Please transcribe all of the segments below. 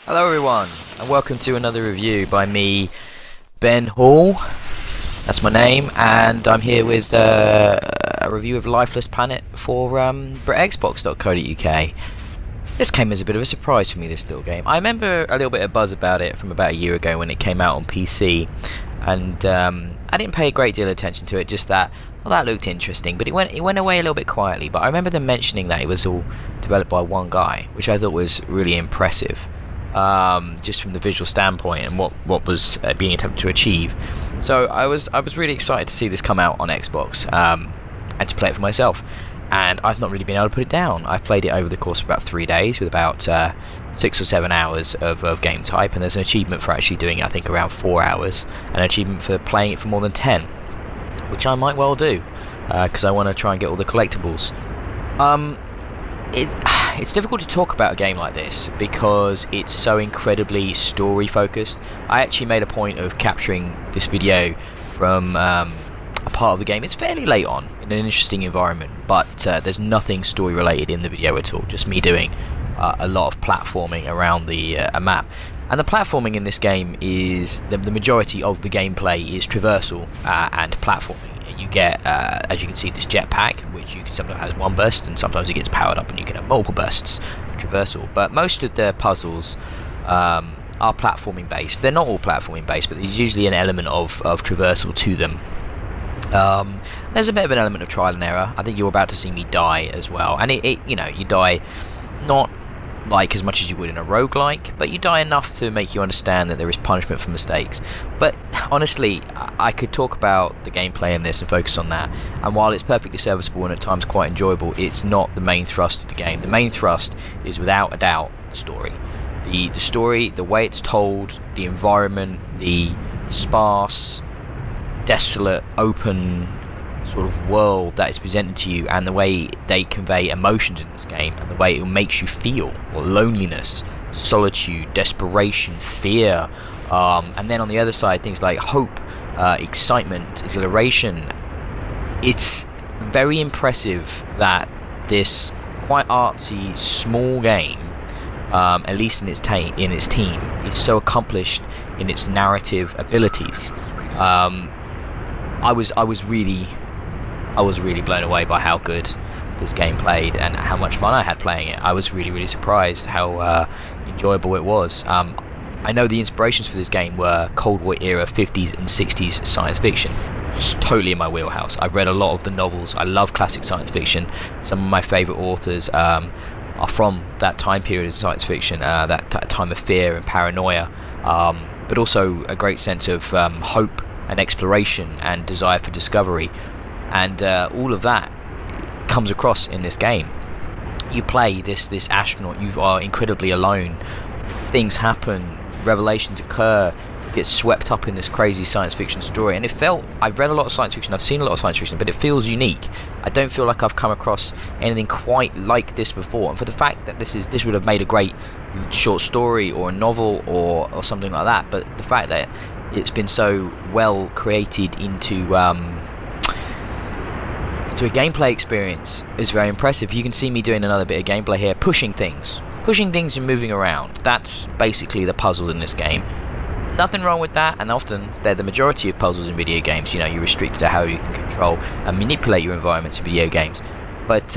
Hello everyone, and welcome to another review by me, Ben Hall. That's my name, and I'm here with a review of Lifeless Planet for BritXbox.co.uk. This came as a bit of a surprise for me, this little game. I remember a little bit of buzz about it from about a year ago when it came out on PC, and I didn't pay a great deal of attention to it, just that, well, that looked interesting, but it went away a little bit quietly. But I remember them mentioning that it was all developed by one guy, which I thought was really impressive. Just from the visual standpoint and what was being attempted to achieve. So I was really excited to see this come out on Xbox and to play it for myself. And I've not really been able to put it down. I've played it over the course of about 3 days with about 6 or 7 hours of game type, and there's an achievement for actually doing it, I think, around 4 hours, and an achievement for playing it for more than 10, which I might well do because I want to try and get all the collectibles. It's difficult to talk about a game like this because it's so incredibly story focused. I actually made a point of capturing this video from a part of the game. It's fairly late on in an interesting environment, but there's nothing story related in the video at all, just me doing a lot of platforming around the map. And the platforming in this game is, the majority of the gameplay is traversal and platforming. You get, as you can see, this jetpack, which you can sometimes has one burst, and sometimes it gets powered up and you can have multiple bursts for traversal. But most of the puzzles are platforming based. They're not all platforming based, but there's usually an element of traversal to them. There's a bit of an element of trial and error. I think you're about to see me die as well, and you die not like as much as you would in a roguelike, but you die enough to make you understand that there is punishment for mistakes. But honestly, I could talk about the gameplay in this and focus on that, and while it's perfectly serviceable and at times quite enjoyable, it's not the main thrust of the game. The main thrust is without a doubt the story. The story, the way it's told, the environment, the sparse, desolate, open sort of world that is presented to you, and the way they convey emotions in this game, and the way it makes you feel, or loneliness, solitude, desperation, fear, and then on the other side things like hope, excitement, exhilaration. It's very impressive that this quite artsy small game, at least in its team, is so accomplished in its narrative abilities. I was really blown away by how good this game played and how much fun I had playing it. I was really surprised how enjoyable it was. I know the inspirations for this game were Cold War era 50s and 60s science fiction. It's totally in my wheelhouse. I've read a lot of the novels. I love classic science fiction. Some of my favourite authors are from that time period of science fiction, that time of fear and paranoia, but also a great sense of hope and exploration and desire for discovery. And all of that comes across in this game. You play this astronaut, you are incredibly alone, things happen, revelations occur, you get swept up in this crazy science fiction story. And I've read a lot of science fiction, I've seen a lot of science fiction, but it feels unique. I don't feel like I've come across anything quite like this before. And for the fact that this would have made a great short story or a novel or something like that, but the fact that it's been so well created into a gameplay experience is very impressive. You can see me doing another bit of gameplay here, pushing things and moving around. That's basically the puzzle in this game. Nothing wrong with that, and often they're the majority of puzzles in video games. You know, you're restricted to how you can control and manipulate your environments in video games. But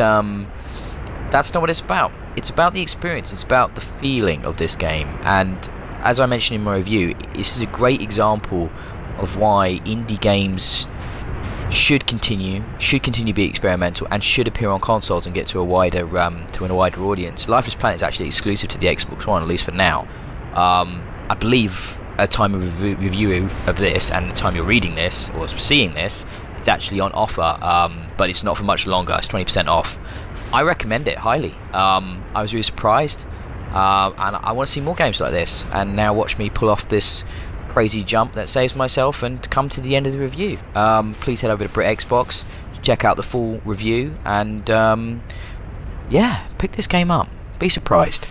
that's not what it's about. It's about the experience, it's about the feeling of this game. And as I mentioned in my review, this is a great example of why indie games should continue to be experimental and should appear on consoles and get to a wider audience. Lifeless Planet is actually exclusive to the Xbox One, at least for now. I believe at the time of review of this, and the time you're reading this or seeing this, it's actually on offer, but it's not for much longer. It's 20% off. I recommend it highly. I was really surprised, and I want to see more games like this. And now watch me pull off this crazy jump that saves myself and come to the end of the review. Please head over to BritXbox, check out the full review, and yeah, pick this game up. Be surprised.